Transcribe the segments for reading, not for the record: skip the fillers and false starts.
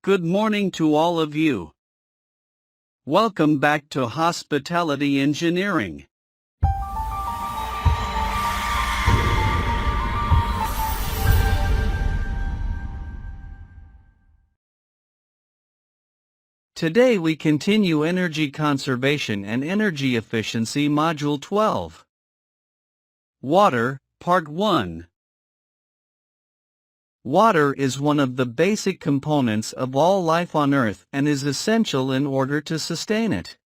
Good morning to all of you. Welcome back to Hospitality Engineering. Today we continue Energy Conservation and Energy Efficiency Module 12. Water, Part 1. Water is one of the basic components of all life on Earth and is essential in order to sustain it.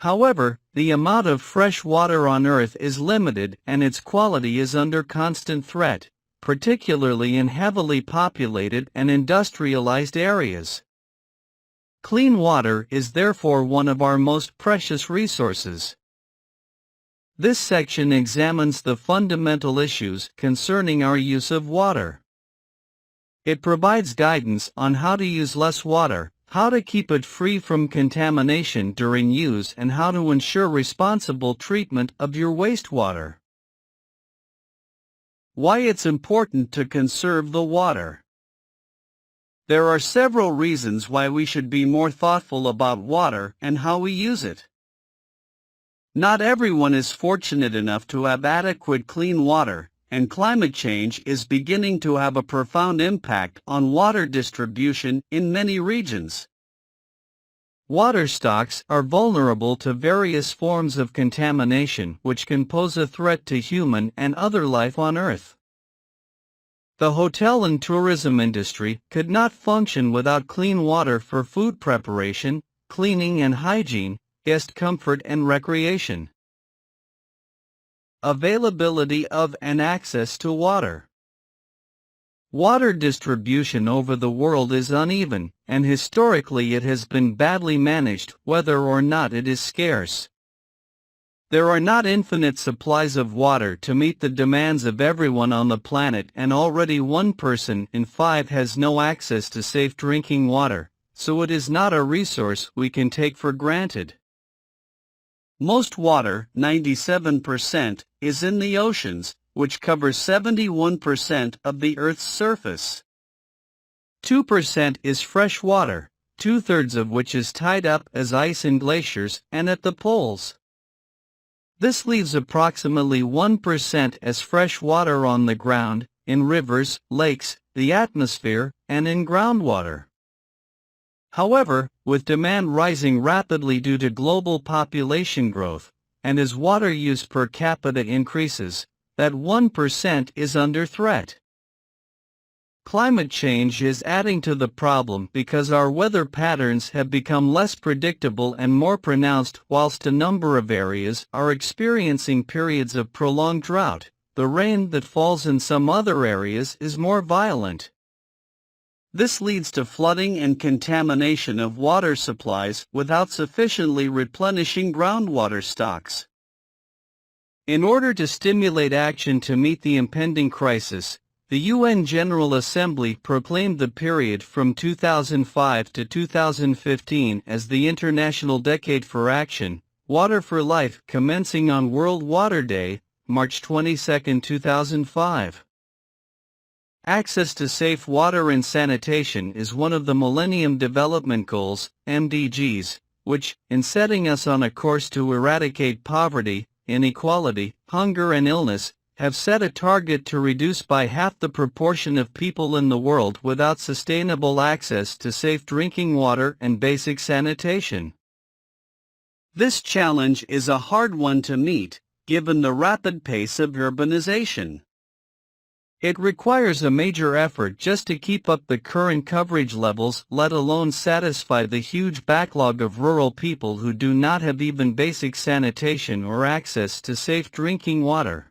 However, the amount of fresh water on Earth is limited and its quality is under constant threat, particularly in heavily populated and industrialized areas. Clean water is therefore one of our most precious resources. This section examines the fundamental issues concerning our use of water. It provides guidance on how to use less water, how to keep it free from contamination during use, and how to ensure responsible treatment of your wastewater. Why it's important to conserve the water. There are several reasons why we should be more thoughtful about water and how we use it. Not everyone is fortunate enough to have adequate clean water, and climate change is beginning to have a profound impact on water distribution in many regions. Water stocks are vulnerable to various forms of contamination which can pose a threat to human and other life on Earth. The hotel and tourism industry could not function without clean water for food preparation, cleaning and hygiene, guest comfort and recreation. Availability of and access to water. Water distribution over the world is uneven, and historically it has been badly managed, whether or not it is scarce. There are not infinite supplies of water to meet the demands of everyone on the planet, and already 1 person in 5 has no access to safe drinking water, so it is not a resource we can take for granted. Most water, 97%, is in the oceans, which covers 71% of the Earth's surface. 2% is fresh water, 2/3 of which is tied up as ice in glaciers and at the poles. This leaves approximately 1% as fresh water on the ground, in rivers, lakes, the atmosphere, and in groundwater. However, with demand rising rapidly due to global population growth, and as water use per capita increases, that 1% is under threat. Climate change is adding to the problem because our weather patterns have become less predictable and more pronounced, whilst a number of areas are experiencing periods of prolonged drought. The rain that falls in some other areas is more violent. This leads to flooding and contamination of water supplies without sufficiently replenishing groundwater stocks. In order to stimulate action to meet the impending crisis, the UN General Assembly proclaimed the period from 2005 to 2015 as the International Decade for Action, Water for Life, commencing on World Water Day, March 22, 2005. Access to safe water and sanitation is one of the Millennium Development Goals, MDGs, which, in setting us on a course to eradicate poverty, inequality, hunger and illness, have set a target to reduce by half the proportion of people in the world without sustainable access to safe drinking water and basic sanitation. This challenge is a hard one to meet, given the rapid pace of urbanization. It requires a major effort just to keep up the current coverage levels, let alone satisfy the huge backlog of rural people who do not have even basic sanitation or access to safe drinking water.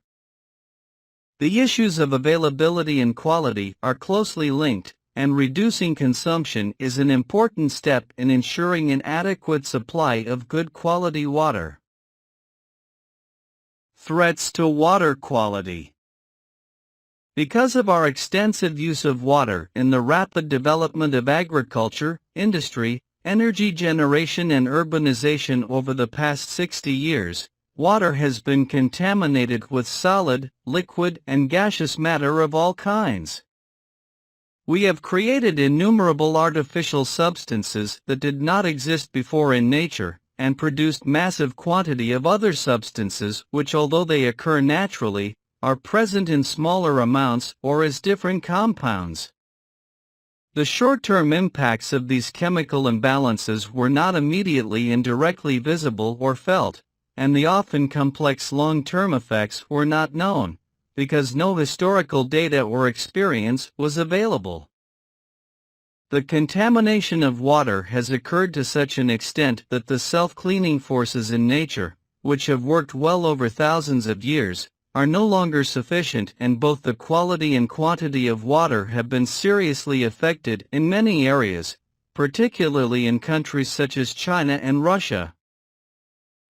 The issues of availability and quality are closely linked, and reducing consumption is an important step in ensuring an adequate supply of good quality water. Threats to water quality. Because of our extensive use of water in the rapid development of agriculture, industry, energy generation and urbanization over the past 60 years, water has been contaminated with solid, liquid and gaseous matter of all kinds. We have created innumerable artificial substances that did not exist before in nature, and produced massive quantity of other substances which, although they occur naturally, are present in smaller amounts or as different compounds. The short-term impacts of these chemical imbalances were not immediately and directly visible or felt, and the often complex long-term effects were not known, because no historical data or experience was available. The contamination of water has occurred to such an extent that the self-cleaning forces in nature, which have worked well over thousands of years, are no longer sufficient, and both the quality and quantity of water have been seriously affected in many areas, particularly in countries such as China and Russia.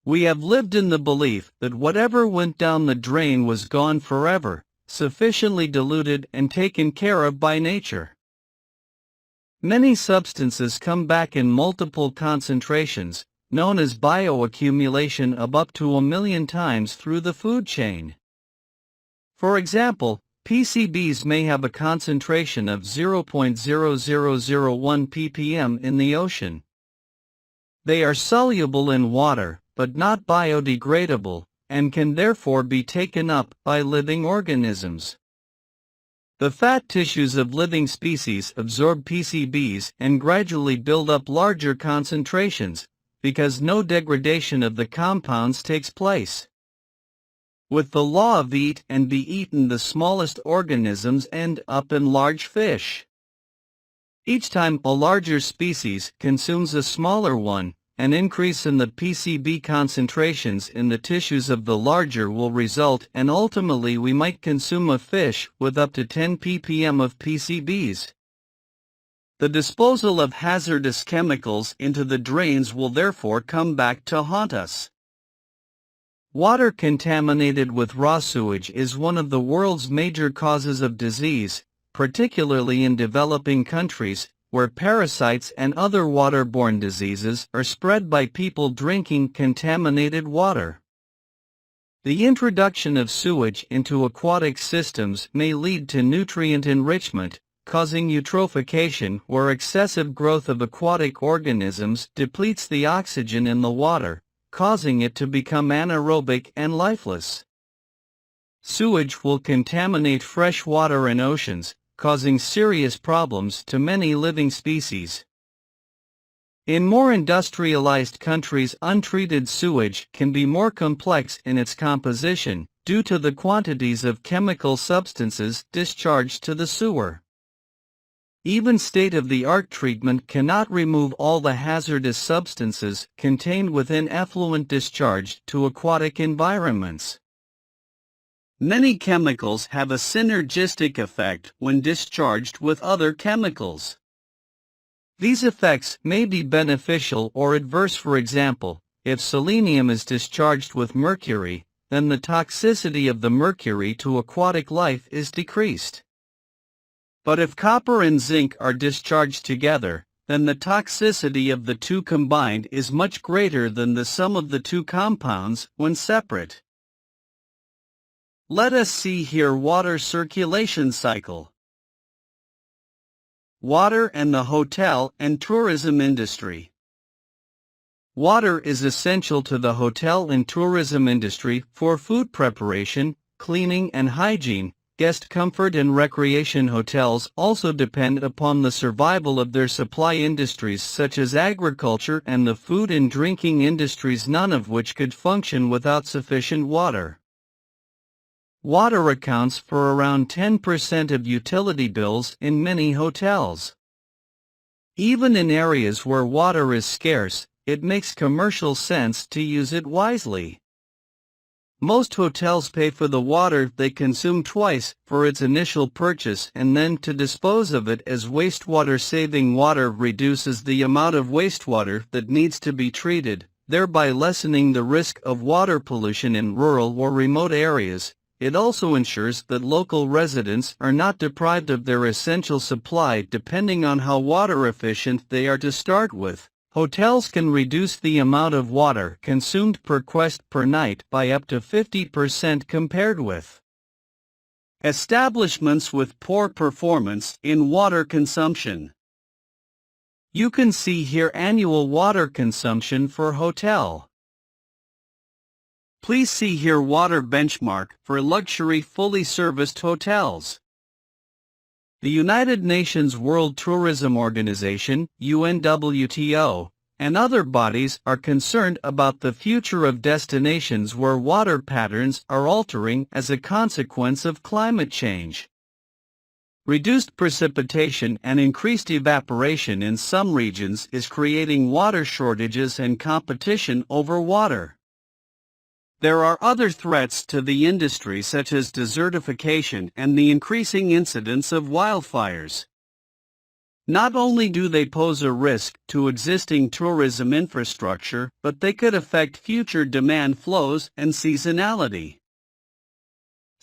We have lived in the belief that whatever went down the drain was gone forever, sufficiently diluted and taken care of by nature. Many substances come back in multiple concentrations, known as bioaccumulation, of up to 1 million times through the food chain. For example, PCBs may have a concentration of 0.0001 ppm in the ocean. They are soluble in water, but not biodegradable, and can therefore be taken up by living organisms. The fat tissues of living species absorb PCBs and gradually build up larger concentrations, because no degradation of the compounds takes place. With the law of eat and be eaten, the smallest organisms end up in large fish. Each time a larger species consumes a smaller one, an increase in the PCB concentrations in the tissues of the larger will result, and ultimately we might consume a fish with up to 10 ppm of PCBs. The disposal of hazardous chemicals into the drains will therefore come back to haunt us. Water contaminated with raw sewage is one of the world's major causes of disease, particularly in developing countries, where parasites and other waterborne diseases are spread by people drinking contaminated water. The introduction of sewage into aquatic systems may lead to nutrient enrichment, causing eutrophication, where excessive growth of aquatic organisms depletes the oxygen in the water, causing it to become anaerobic and lifeless. Sewage will contaminate fresh water and oceans, causing serious problems to many living species. In more industrialized countries, untreated sewage can be more complex in its composition, due to the quantities of chemical substances discharged to the sewer. Even state-of-the-art treatment cannot remove all the hazardous substances contained within effluent discharged to aquatic environments. Many chemicals have a synergistic effect when discharged with other chemicals. These effects may be beneficial or adverse. For example, if selenium is discharged with mercury, then the toxicity of the mercury to aquatic life is decreased. But if copper and zinc are discharged together, then the toxicity of the two combined is much greater than the sum of the two compounds when separate. Let us see here water circulation cycle. Water and the hotel and tourism industry. Water is essential to the hotel and tourism industry for food preparation, cleaning and hygiene, guest comfort and recreation. Hotels also depend upon the survival of their supply industries such as agriculture and the food and drinking industries, none of which could function without sufficient water. Water accounts for around 10% of utility bills in many hotels. Even in areas where water is scarce, it makes commercial sense to use it wisely. Most hotels pay for the water they consume twice, for its initial purchase and then to dispose of it as wastewater. Saving water reduces the amount of wastewater that needs to be treated, thereby lessening the risk of water pollution in rural or remote areas. It also ensures that local residents are not deprived of their essential supply depending on how water efficient they are to start with. Hotels can reduce the amount of water consumed per guest per night by up to 50% compared with Establishments with poor performance in water consumption. You can see here annual water consumption for hotel. Please see here water benchmark for luxury fully serviced hotels. The United Nations World Tourism Organization, UNWTO, and other bodies are concerned about the future of destinations where water patterns are altering as a consequence of climate change. Reduced precipitation and increased evaporation in some regions is creating water shortages and competition over water. There are other threats to the industry such as desertification and the increasing incidence of wildfires. Not only do they pose a risk to existing tourism infrastructure, but they could affect future demand flows and seasonality.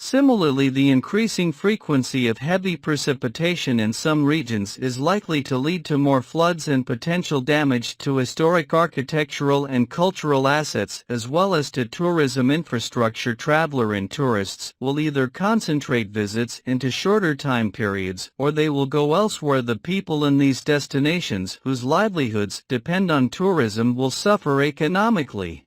Similarly, the increasing frequency of heavy precipitation in some regions is likely to lead to more floods and potential damage to historic architectural and cultural assets as well as to tourism infrastructure. Traveler and tourists will either concentrate visits into shorter time periods or they will go elsewhere. The people in these destinations whose livelihoods depend on tourism will suffer economically.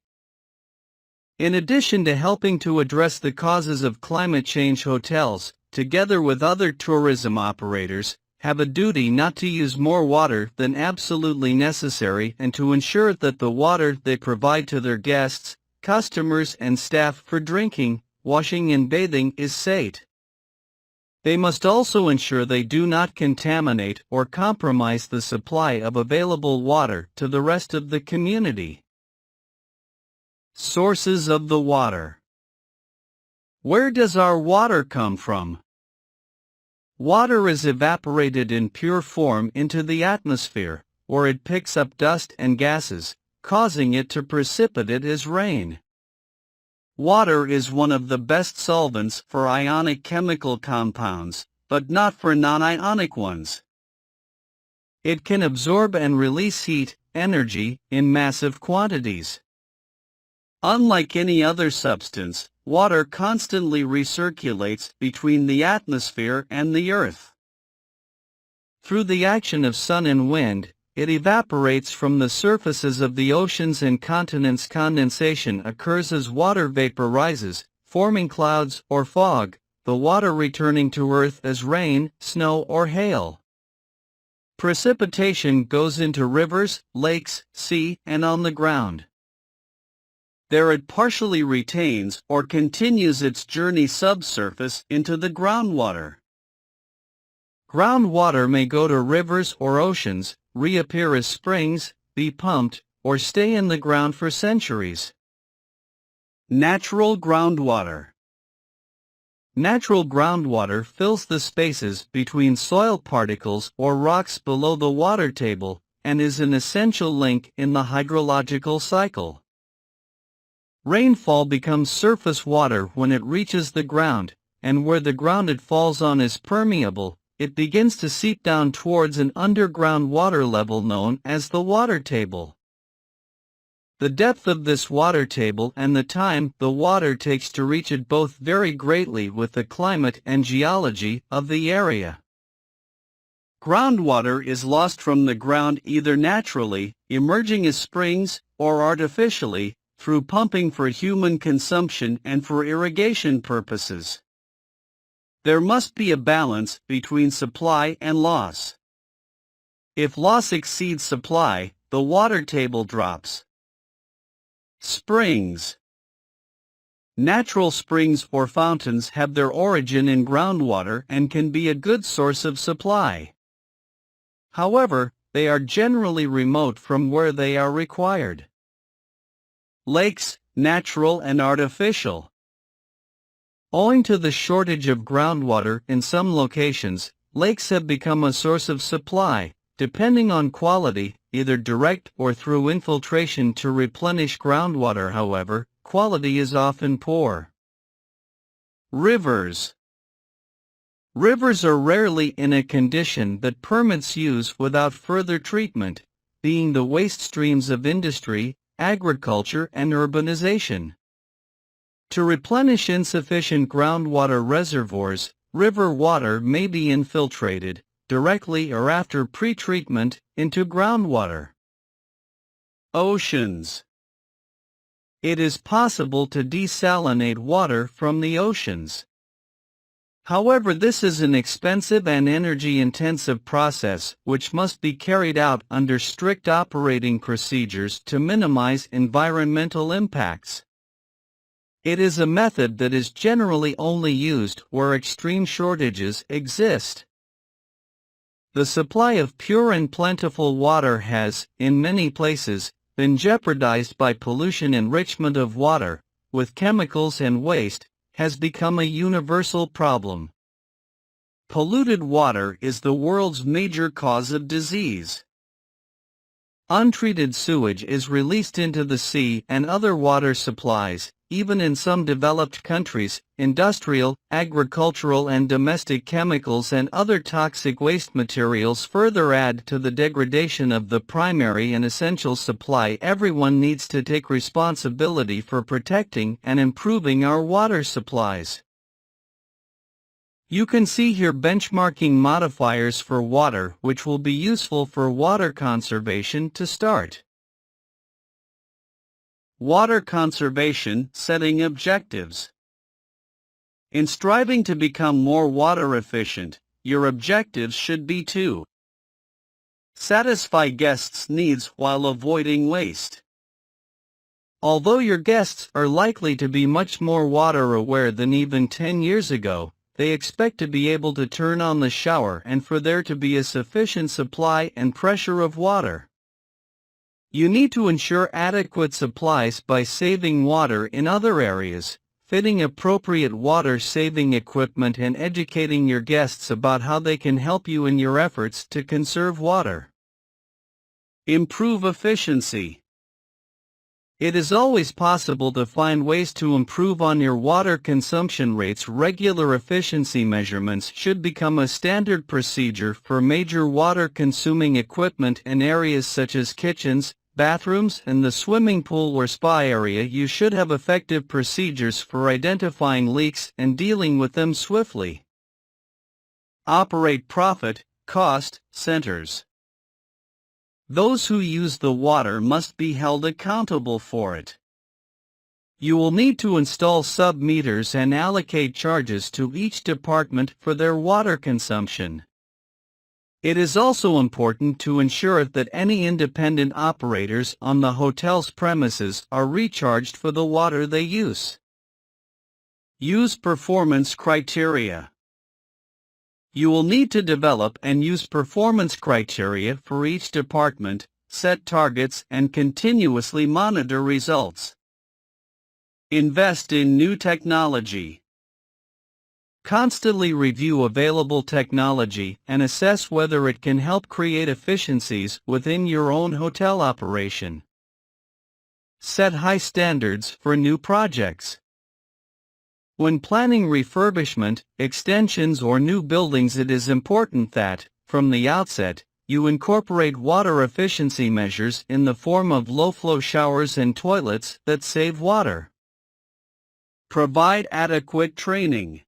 In addition to helping to address the causes of climate change, hotels, together with other tourism operators, have a duty not to use more water than absolutely necessary and to ensure that the water they provide to their guests, customers and staff for drinking, washing and bathing is safe. They must also ensure they do not contaminate or compromise the supply of available water to the rest of the community. Sources of the water. Where does our water come from? Water is evaporated in pure form into the atmosphere, where it picks up dust and gases, causing it to precipitate as rain. Water is one of the best solvents for ionic chemical compounds, but not for non-ionic ones. It can absorb and release heat, energy, in massive quantities. Unlike any other substance, water constantly recirculates between the atmosphere and the earth. Through the action of sun and wind, it evaporates from the surfaces of the oceans and continents. Condensation occurs as water vapor rises, forming clouds or fog, the water returning to earth as rain, snow or hail. Precipitation goes into rivers, lakes, sea, and on the ground. There it partially retains or continues its journey subsurface into the groundwater. Groundwater may go to rivers or oceans, reappear as springs, be pumped, or stay in the ground for centuries. Natural groundwater. Natural groundwater fills the spaces between soil particles or rocks below the water table and is an essential link in the hydrological cycle. Rainfall becomes surface water when it reaches the ground, and where the ground it falls on is permeable, it begins to seep down towards an underground water level known as the water table. The depth of this water table and the time the water takes to reach it both vary greatly with the climate and geology of the area. Groundwater is lost from the ground either naturally, emerging as springs, or artificially, through pumping for human consumption and for irrigation purposes. There must be a balance between supply and loss. If loss exceeds supply, the water table drops. Springs. Natural springs or fountains have their origin in groundwater and can be a good source of supply. However, they are generally remote from where they are required. Lakes, natural and artificial. Owing to the shortage of groundwater in some locations, lakes have become a source of supply, depending on quality, either direct or through infiltration to replenish groundwater. However, quality is often poor. Rivers. Rivers are rarely in a condition that permits use without further treatment, being the waste streams of industry, agriculture and urbanization. To replenish insufficient groundwater reservoirs, river water may be infiltrated, directly or after pretreatment, into groundwater. Oceans. It is possible to desalinate water from the oceans. However, this is an expensive and energy-intensive process which must be carried out under strict operating procedures to minimize environmental impacts. It is a method that is generally only used where extreme shortages exist. The supply of pure and plentiful water has, in many places, been jeopardized by pollution. Enrichment of water, with chemicals and waste, has become a universal problem. Polluted water is the world's major cause of disease. Untreated sewage is released into the sea and other water supplies. Even in some developed countries, industrial, agricultural and domestic chemicals and other toxic waste materials further add to the degradation of the primary and essential supply. Everyone needs to take responsibility for protecting and improving our water supplies. You can see here benchmarking modifiers for water which will be useful for water conservation to start. Water conservation, setting objectives. In striving to become more water efficient, your objectives should be to satisfy guests' needs while avoiding waste. Although your guests are likely to be much more water aware than even 10 years ago, they expect to be able to turn on the shower and for there to be a sufficient supply and pressure of water. You need to ensure adequate supplies by saving water in other areas, fitting appropriate water-saving equipment and educating your guests about how they can help you in your efforts to conserve water. Improve efficiency. It is always possible to find ways to improve on your water consumption rates. Regular efficiency measurements should become a standard procedure for major water-consuming equipment in areas such as kitchens, bathrooms and the swimming pool or spa area. You should have effective procedures for identifying leaks and dealing with them swiftly. Operate profit-cost centers. Those who use the water must be held accountable for it. You will need to install sub-meters and allocate charges to each department for their water consumption. It is also important to ensure that any independent operators on the hotel's premises are recharged for the water they use. Use performance criteria. You will need to develop and use performance criteria for each department, set targets and continuously monitor results. Invest in new technology. Constantly review available technology and assess whether it can help create efficiencies within your own hotel operation. Set high standards for new projects. When planning refurbishment, extensions or new buildings, it is important that, from the outset, you incorporate water efficiency measures in the form of low-flow showers and toilets that save water. Provide adequate training.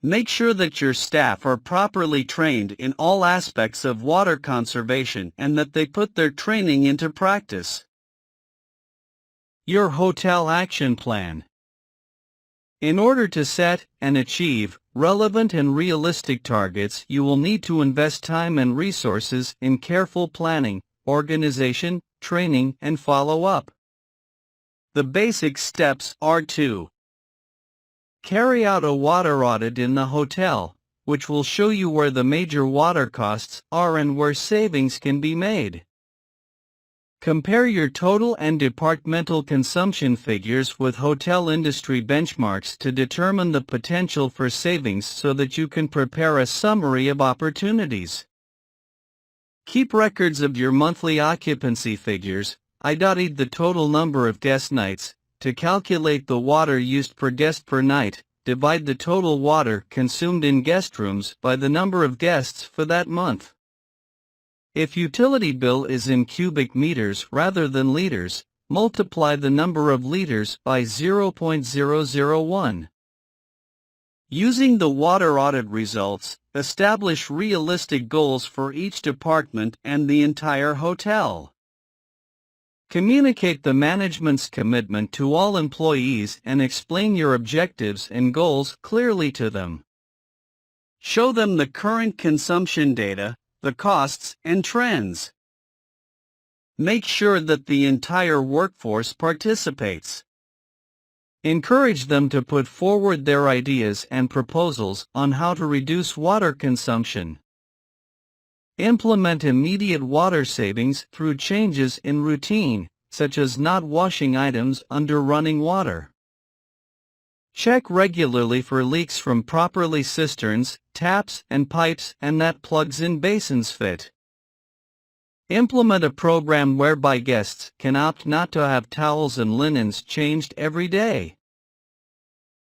Make sure that your staff are properly trained in all aspects of water conservation and that they put their training into practice. Your hotel action plan. In order to set and achieve relevant and realistic targets, you will need to invest time and resources in careful planning, organization, training, and follow-up. The basic steps are to carry out a water audit in the hotel, which will show you where the major water costs are and where savings can be made. Compare your total and departmental consumption figures with hotel industry benchmarks to determine the potential for savings so that you can prepare a summary of opportunities. Keep records of your monthly occupancy figures, i.e. the total number of guest nights. To calculate the water used per guest per night, divide the total water consumed in guest rooms by the number of guests for that month. If utility bill is in cubic meters rather than liters, multiply the number of liters by 0.001. Using the water audit results, establish realistic goals for each department and the entire hotel. Communicate the management's commitment to all employees and explain your objectives and goals clearly to them. Show them the current consumption data, the costs, and trends. Make sure that the entire workforce participates. Encourage them to put forward their ideas and proposals on how to reduce water consumption. Implement immediate water savings through changes in routine, such as not washing items under running water. Check regularly for leaks from properly cisterns, taps, and pipes, and that plugs in basins fit. Implement a program whereby guests can opt not to have towels and linens changed every day.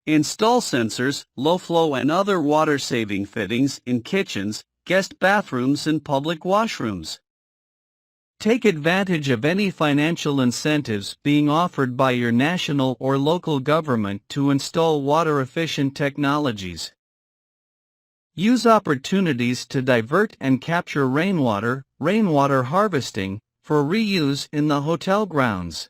Install sensors, low flow and other water-saving fittings in kitchens, guest bathrooms and public washrooms. Take advantage of any financial incentives being offered by your national or local government to install water-efficient technologies. Use opportunities to divert and capture rainwater harvesting, for reuse in the hotel grounds.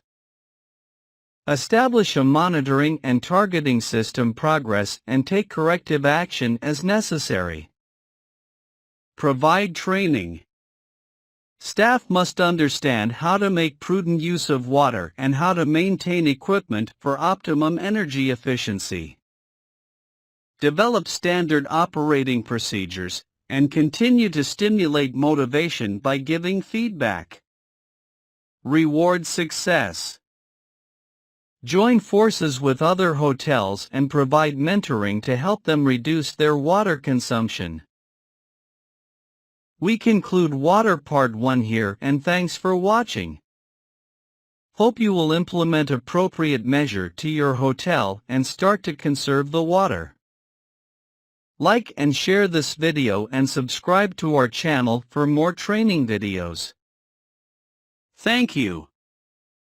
Establish a monitoring and targeting system progress and take corrective action as necessary. Provide training. Staff must understand how to make prudent use of water and how to maintain equipment for optimum energy efficiency. Develop standard operating procedures, and continue to stimulate motivation by giving feedback. Reward success. Join forces with other hotels and provide mentoring to help them reduce their water consumption. We conclude Water Part 1 here, and thanks for watching. Hope you will implement appropriate measure to your hotel and start to conserve the water. Like and share this video and subscribe to our channel for more training videos. Thank you.